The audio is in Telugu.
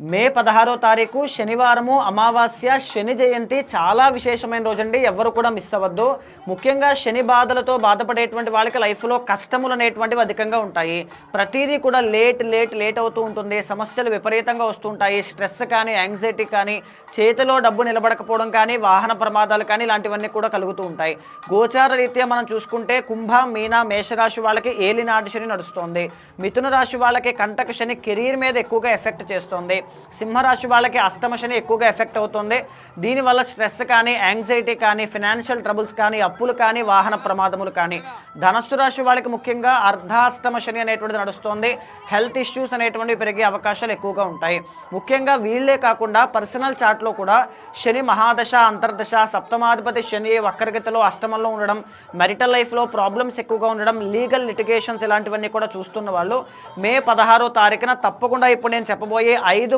మే 16 తారీఖు శనివారము అమావాస్య శని జయంతి చాలా విశేషమైన రోజండి. ఎవరు కూడా మిస్ అవ్వద్దు. ముఖ్యంగా శని బాధలతో బాధపడేటువంటి వాళ్ళకి లైఫ్లో కష్టములు అనేటువంటివి అధికంగా ఉంటాయి. ప్రతిదీ కూడా లేట్ అవుతూ ఉంటుంది. సమస్యలు విపరీతంగా వస్తుంటాయి. స్ట్రెస్ కానీ, యాంగ్జైటీ కానీ, చేతిలో డబ్బు నిలబడకపోవడం కానీ, వాహన ప్రమాదాలు కానీ ఇలాంటివన్నీ కూడా కలుగుతూ ఉంటాయి. గోచార రీత్యా మనం చూసుకుంటే కుంభ, మీన, మేషరాశి వాళ్ళకి ఏలినాటి శని నడుస్తుంది. మిథున రాశి వాళ్ళకి కంటక శని కెరీర్ మీద ఎక్కువగా ఎఫెక్ట్ చేస్తుంది. సింహరాశి వాళ్ళకి అష్టమ శని ఎక్కువగా ఎఫెక్ట్ అవుతుంది. దీనివల్ల స్ట్రెస్ కానీ, యాంగ్జైటీ కానీ, ఫినాన్షియల్ ట్రబుల్స్ కానీ, అప్పులు కానీ, వాహన ప్రమాదములు కానీ. ధనస్సు రాశి వాళ్ళకి ముఖ్యంగా అర్ధాష్టమ శని అనేటువంటిది నడుస్తుంది. హెల్త్ ఇష్యూస్ అనేటువంటివి పెరిగే అవకాశాలు ఎక్కువగా ఉంటాయి. ముఖ్యంగా వీళ్ళే కాకుండా పర్సనల్ చార్ట్లో కూడా శని మహాదశ, అంతర్దశ, సప్తమాధిపతి శని వక్రగతిలో అష్టమంలో ఉండడం, మెరిటల్ లైఫ్లో ప్రాబ్లమ్స్ ఎక్కువగా ఉండడం, లీగల్ లిటిగేషన్స్ ఇలాంటివన్నీ కూడా చూస్తున్న వాళ్ళు మే 16 తారీఖున తప్పకుండా ఇప్పుడు నేను చెప్పబోయే 5